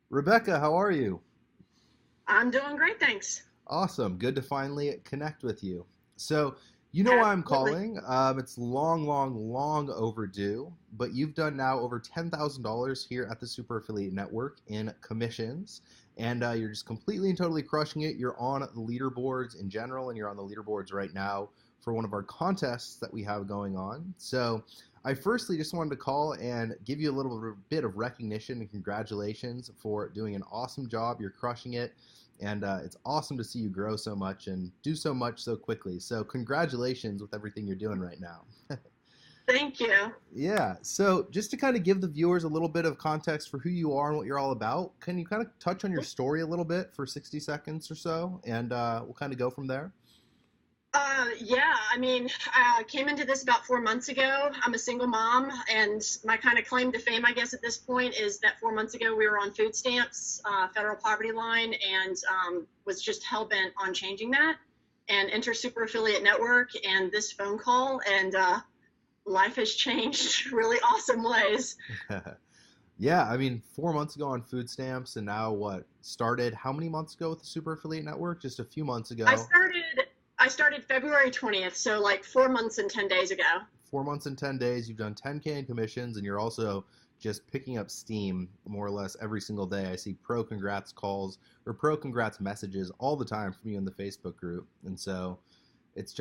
Rebecca, how are you? I'm doing great, thanks. Awesome. Good to finally connect with you. So, you know why I'm Absolutely. calling. It's long, long, long overdue, but you've done now over $10,000 here at the Super Affiliate Network in commissions, and you're just completely and totally crushing it. You're on the leaderboards in general, and you're on the leaderboards right now for one of our contests that we have going on. So, I firstly just wanted to call and give you a little bit of recognition and congratulations for doing an awesome job. You're crushing it. And it's awesome to see you grow so much and do so much so quickly. So, congratulations with everything you're doing right now. Thank you. Yeah. So, just to kind of give the viewers a little bit of context for who you are and what you're all about, can you kind of touch on your story a little bit for 60 seconds or so? And we'll kind of go from there. Yeah, I came into this about 4 months ago. I'm a single mom, and my kind of claim to fame, I guess, at this point is that 4 months ago we were on food stamps, federal poverty line, and was just hell bent on changing that. And enter Super Affiliate Network and this phone call, and life has changed really awesome ways. Yeah. I mean, 4 months ago on food stamps, and now what? Started how many months ago with the Super Affiliate Network? Just a few months I ago. started I started February 20th, so like 4 months and 10 days ago. 4 months and 10 days, you've done 10K in commissions, and you're also just picking up steam more or less every single day. I see pro congrats calls or pro congrats messages all the time from you in the Facebook group. And so it's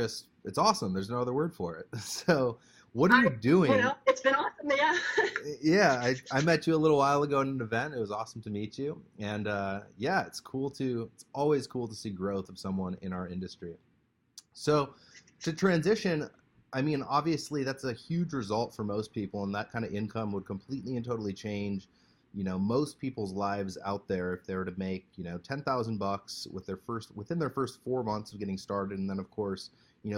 awesome. There's no other word for it. So, what are you doing? It's been awesome. Yeah. Yeah, I met you a little while ago in an event. It was awesome to meet you. And yeah, it's always cool to see growth of someone in our industry. So to transition, I mean, obviously that's a huge result for most people, and that kind of income would completely and totally change, most people's lives out there if they were to make, 10,000 bucks within their first 4 months of getting started, and then of course,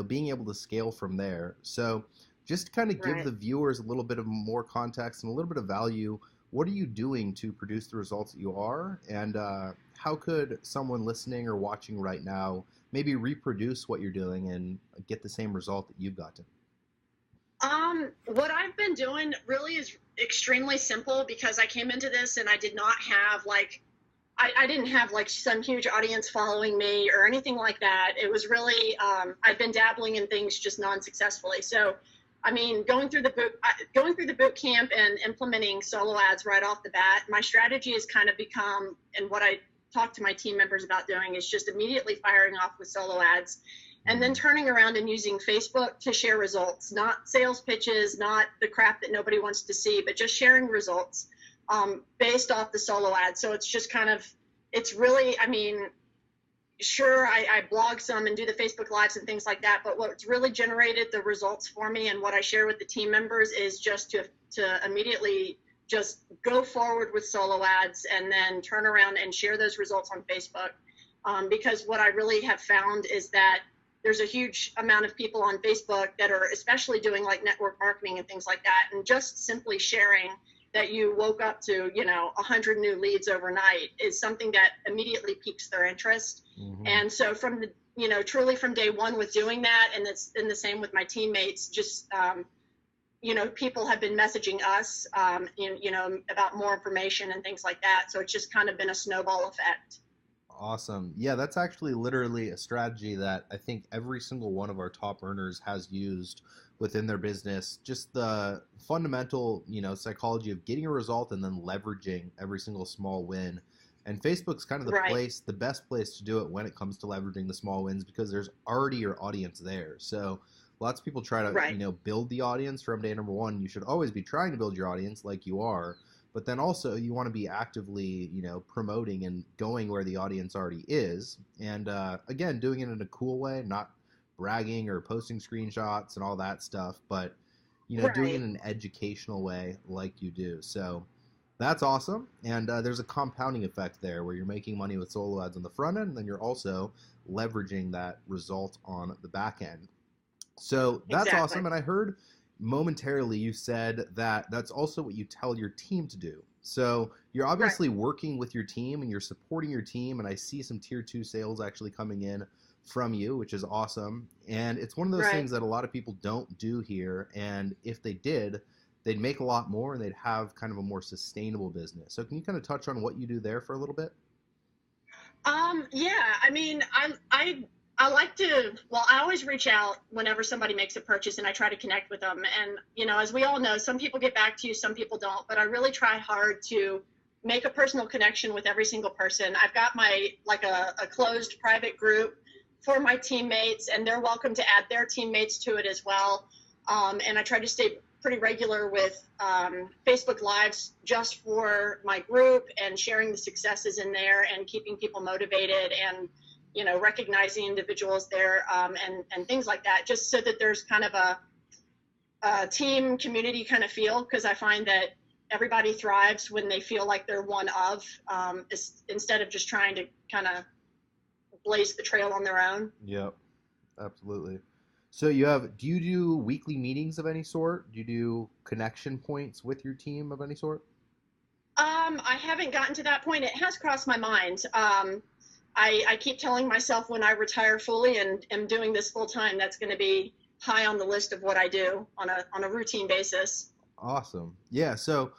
being able to scale from there. So just to kind of give Right. the viewers a little bit of more context and a little bit of value, what are you doing to produce the results that you are, and how could someone listening or watching right now maybe reproduce what you're doing and get the same result that you've gotten? What I've been doing really is extremely simple because I came into this and I did not have I didn't have like some huge audience following me or anything like that. It was really I've been dabbling in things just non-successfully. So, I mean, going through the boot camp and implementing solo ads right off the bat, my strategy has kind of become, and what I talk to my team members about doing is just immediately firing off with solo ads and then Mm-hmm. turning around and using Facebook to share results, not sales pitches, not the crap that nobody wants to see, but just sharing results based off the solo ad. So it's just kind of, it's really, I mean, sure, I blog some and do the Facebook lives and things like that, but what's really generated the results for me and what I share with the team members is just to immediately just go forward with solo ads and then turn around and share those results on Facebook. Because what I really have found is that there's a huge amount of people on Facebook that are especially doing like network marketing and things like that, and just simply sharing that you woke up to 100 new leads overnight is something that immediately piques their interest. Mm-hmm. And so from the truly from day one with doing that, and it's in the same with my teammates, just people have been messaging us about more information and things like that, so it's just kind of been a snowball effect. Awesome. Yeah, that's actually literally a strategy that I think every single one of our top earners has used within their business. Just the fundamental, psychology of getting a result and then leveraging every single small win. And Facebook's kind of Right. the best place to do it when it comes to leveraging the small wins because there's already your audience there. So lots of people try to, Right. build the audience from day number one. You should always be trying to build your audience like you are, but then also you want to be actively promoting and going where the audience already is, and again doing it in a cool way, not bragging or posting screenshots and all that stuff, but doing it Right. in an educational way like you do. So that's awesome, and there's a compounding effect there where you're making money with solo ads on the front end, and then you're also leveraging that result on the back end. So that's Exactly. awesome. And I heard momentarily you said that that's also what you tell your team to do. So you're Right. obviously working with your team and you're supporting your team. And I see some tier two sales actually coming in from you, which is awesome. And it's one of those Right. things that a lot of people don't do here. And if they did, they'd make a lot more and they'd have kind of a more sustainable business. So can you kind of touch on what you do there for a little bit? Yeah, I mean, I like to, well, I always reach out whenever somebody makes a purchase and I try to connect with them. And, you know, as we all know, some people get back to you, some people don't, but I really try hard to make a personal connection with every single person. I've got my, like a closed private group for my teammates, and they're welcome to add their teammates to it as well. And I try to stay pretty regular with Facebook Lives just for my group and sharing the successes in there and keeping people motivated and, you know, recognizing individuals there and things like that, just so that there's kind of a team community kind of feel, because I find that everybody thrives when they feel like they're one of, instead of just trying to kind of blaze the trail on their own. Yep, absolutely. So do you do weekly meetings of any sort? Do you do connection points with your team of any sort? I haven't gotten to that point. It has crossed my mind. I keep telling myself when I retire fully and am doing this full time, that's going to be high on the list of what I do on a routine basis. Awesome. Yeah, so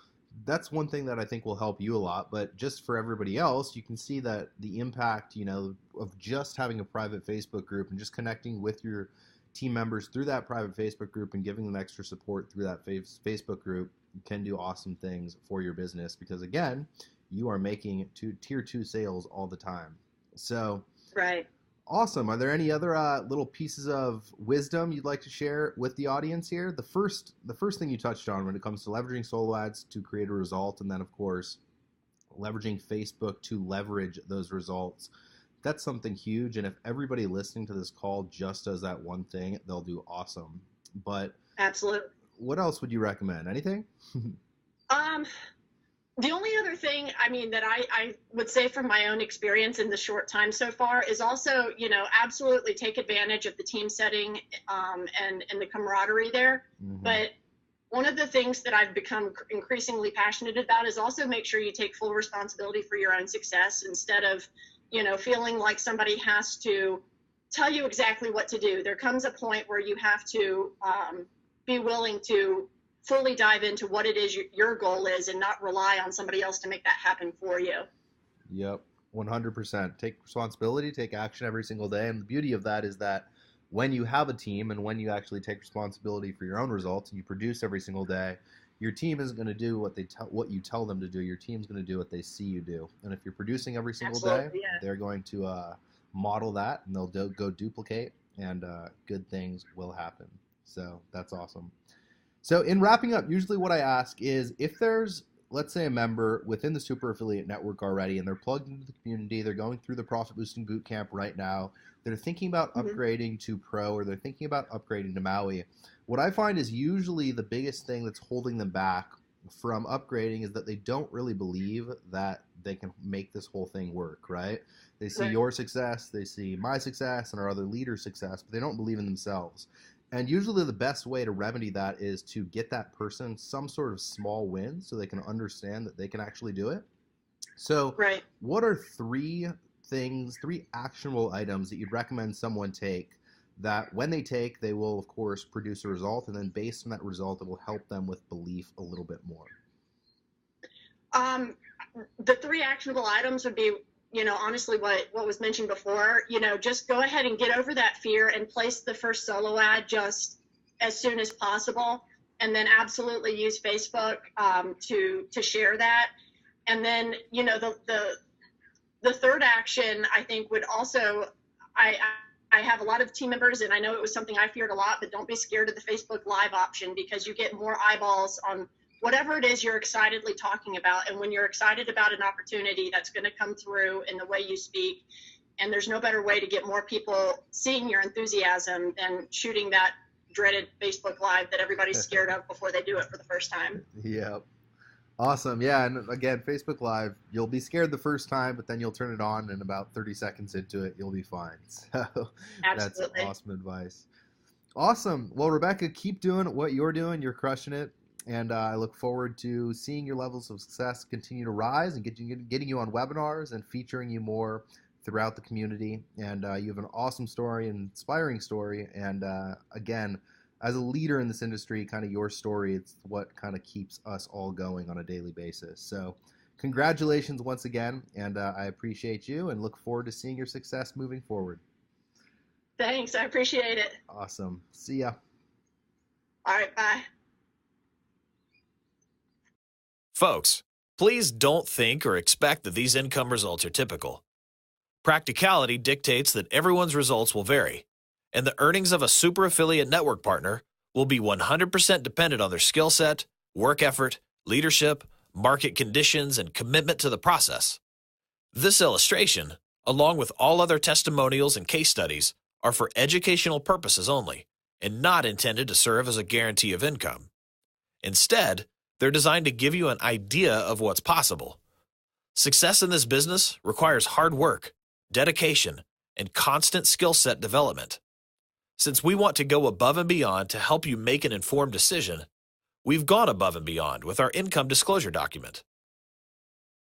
that's one thing that I think will help you a lot, but just for everybody else, you can see that the impact, you know, of just having a private Facebook group and just connecting with your team members through that private Facebook group and giving them extra support through that Facebook group can do awesome things for your business, because again, you are making tier 2 sales all the time. So right. Awesome. Are there any other little pieces of wisdom you'd like to share with the audience here? The first thing you touched on when it comes to leveraging solo ads to create a result, and then of course leveraging Facebook to leverage those results. That's something huge, and if everybody listening to this call just does that one thing, they'll do awesome. But absolutely, what else would you recommend? Anything? The only other thing, I mean, that I would say from my own experience in the short time so far is also, you know, absolutely take advantage of the team setting and the camaraderie there. Mm-hmm. But one of the things that I've become increasingly passionate about is also make sure you take full responsibility for your own success, instead of, you know, feeling like somebody has to tell you exactly what to do. There comes a point where you have to be willing to fully dive into what it is your goal is and not rely on somebody else to make that happen for you. Yep, 100%. Take responsibility, take action every single day. And the beauty of that is that when you have a team and when you actually take responsibility for your own results and you produce every single day, your team isn't going to do what you tell them to do. Your team's going to do what they see you do. And if you're producing every single day, they're going to model that, and they'll go duplicate, and good things will happen. So that's awesome. So in wrapping up, usually what I ask is, if there's, let's say, a member within the Super Affiliate Network already, and they're plugged into the community, they're going through the Profit Boosting Bootcamp right now, they're thinking about upgrading to Pro, or they're thinking about upgrading to Maui, what I find is usually the biggest thing that's holding them back from upgrading is that they don't really believe that they can make this whole thing work, right? They see your success, they see my success, and our other leaders' success, but they don't believe in themselves. And usually the best way to remedy that is to get that person some sort of small win so they can understand that they can actually do it. So what are three actionable items that you'd recommend someone take that when they take, they will, of course, produce a result, and then based on that result, it will help them with belief a little bit more? The three actionable items would be, you know, honestly, what was mentioned before, you know, just go ahead and get over that fear and place the first solo ad just as soon as possible. And then absolutely use Facebook to share that. And then, you know, the third action, I think, would also, I have a lot of team members, and I know it was something I feared a lot, but don't be scared of the Facebook Live option, because you get more eyeballs on whatever it is you're excitedly talking about. And when you're excited about an opportunity, that's going to come through in the way you speak. And there's no better way to get more people seeing your enthusiasm than shooting that dreaded Facebook Live that everybody's scared of before they do it for the first time. Yep. Awesome. Yeah. And again, Facebook Live, you'll be scared the first time, but then you'll turn it on, and about 30 seconds into it, you'll be fine. So that's awesome advice. Awesome. Well, Rebecca, keep doing what you're doing. You're crushing it. And I look forward to seeing your levels of success continue to rise and getting you on webinars and featuring you more throughout the community. And you have an awesome story, an inspiring story. And again, as a leader in this industry, kind of your story, it's what kind of keeps us all going on a daily basis. So congratulations once again, and I appreciate you and look forward to seeing your success moving forward. Thanks. I appreciate it. Awesome. See ya. All right. Bye. Folks, please don't think or expect that these income results are typical. Practicality dictates that everyone's results will vary, and the earnings of a super affiliate network partner will be 100% dependent on their skill set, work effort, leadership, market conditions, and commitment to the process. This illustration, along with all other testimonials and case studies, are for educational purposes only and not intended to serve as a guarantee of income. Instead, they're designed to give you an idea of what's possible. Success in this business requires hard work, dedication, and constant skill set development. Since we want to go above and beyond to help you make an informed decision, we've gone above and beyond with our income disclosure document.